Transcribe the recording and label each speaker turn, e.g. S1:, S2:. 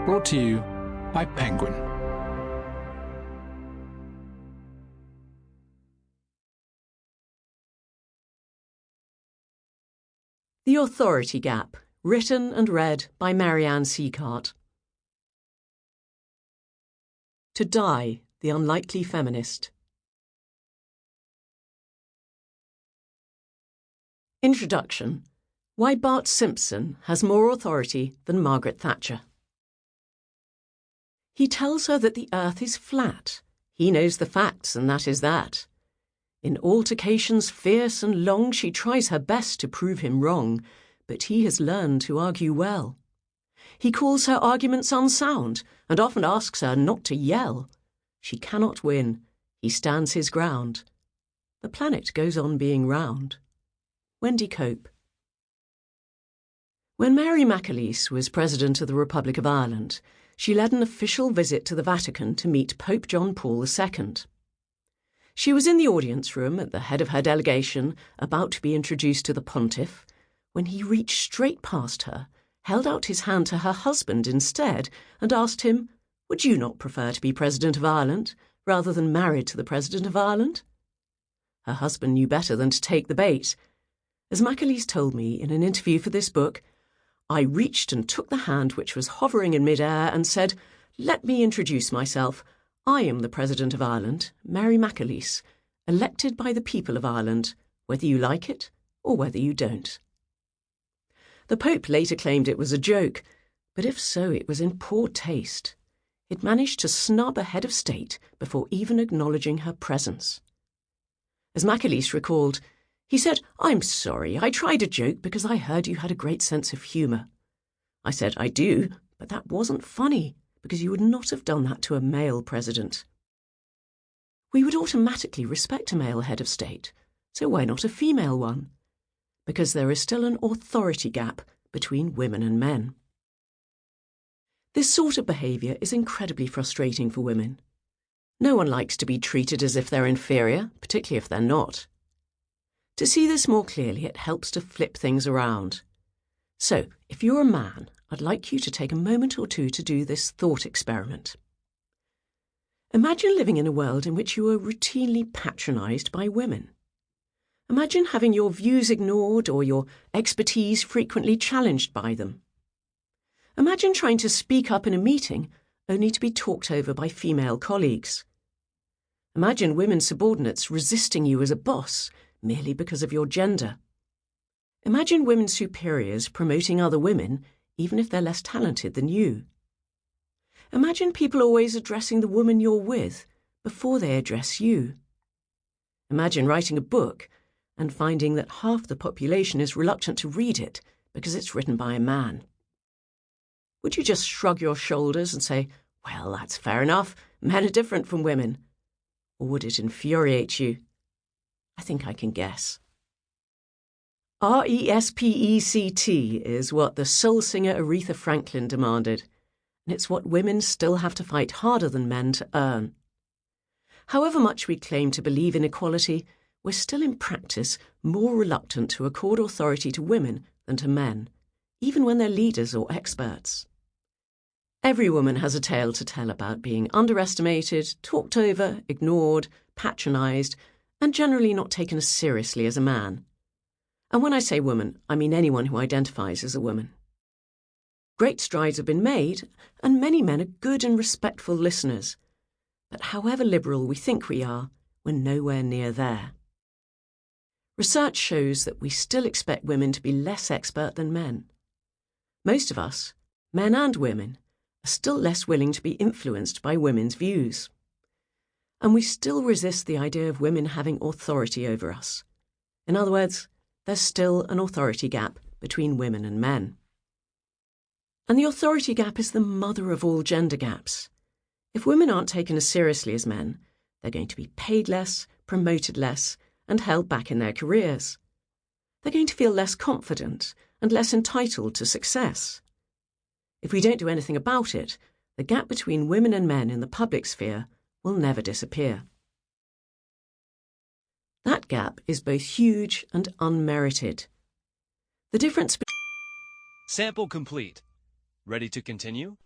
S1: Brought to you by Penguin.
S2: The Authority Gap, written and read by Marianne Sieghart. To Die, the Unlikely Feminist. Introduction. Why Bart Simpson has more authority than Margaret Thatcher. He tells her that the earth is flat. He knows the facts, and that is that. In altercations fierce and long, she tries her best to prove him wrong, but he has learned to argue well. He calls her arguments unsound, and often asks her not to yell. She cannot win. He stands his ground. The planet goes on being round. Wendy Cope. When Mary McAleese was President of the Republic of Ireland, she led an official visit to the Vatican to meet Pope John Paul II. She was in the audience room at the head of her delegation, about to be introduced to the pontiff, when he reached straight past her, held out his hand to her husband instead, and asked him, "Would you not prefer to be President of Ireland, rather than married to the President of Ireland?" Her husband knew better than to take the bait. As McAleese told me in an interview for this book, I reached and took the hand which was hovering in mid-air and said, "Let me introduce myself. I am the President of Ireland, Mary McAleese, elected by the people of Ireland, whether you like it or whether you don't." The Pope later claimed it was a joke, but if so, it was in poor taste. It managed to snub a head of state before even acknowledging her presence. As McAleese recalled, he said, "I'm sorry, I tried a joke because I heard you had a great sense of humour." I said, "I do, but that wasn't funny, because you would not have done that to a male president." We would automatically respect a male head of state, so why not a female one? Because there is still an authority gap between women and men. This sort of behaviour is incredibly frustrating for women. No one likes to be treated as if they're inferior, particularly if they're not. To see this more clearly, it helps to flip things around. So, if you're a man, I'd like you to take a moment or two to do this thought experiment. Imagine living in a world in which you are routinely patronised by women. Imagine having your views ignored or your expertise frequently challenged by them. Imagine trying to speak up in a meeting only to be talked over by female colleagues. Imagine women subordinates resisting you as a boss merely because of your gender. Imagine women superiors promoting other women, even if they're less talented than you. Imagine people always addressing the woman you're with before they address you. Imagine writing a book and finding that half the population is reluctant to read it because it's written by a man. Would you just shrug your shoulders and say, "Well, that's fair enough, men are different from women"? Or would it infuriate you? I think I can guess. RESPECT is what the soul singer Aretha Franklin demanded, and it's what women still have to fight harder than men to earn. However much we claim to believe in equality, we're still in practice more reluctant to accord authority to women than to men, even when they're leaders or experts. Every woman has a tale to tell about being underestimated, talked over, ignored, patronised, and generally not taken as seriously as a man. And when I say woman, I mean anyone who identifies as a woman. Great strides have been made, and many men are good and respectful listeners. But however liberal we think we are, we're nowhere near there. Research shows that we still expect women to be less expert than men. Most of us, men and women, are still less willing to be influenced by women's views. And we still resist the idea of women having authority over us. In other words, there's still an authority gap between women and men. And the authority gap is the mother of all gender gaps. If women aren't taken as seriously as men, they're going to be paid less, promoted less, and held back in their careers. They're going to feel less confident and less entitled to success. If we don't do anything about it, the gap between women and men in the public sphere will never disappear. That gap is both huge and unmerited. The difference between...
S3: Sample complete. Ready to continue?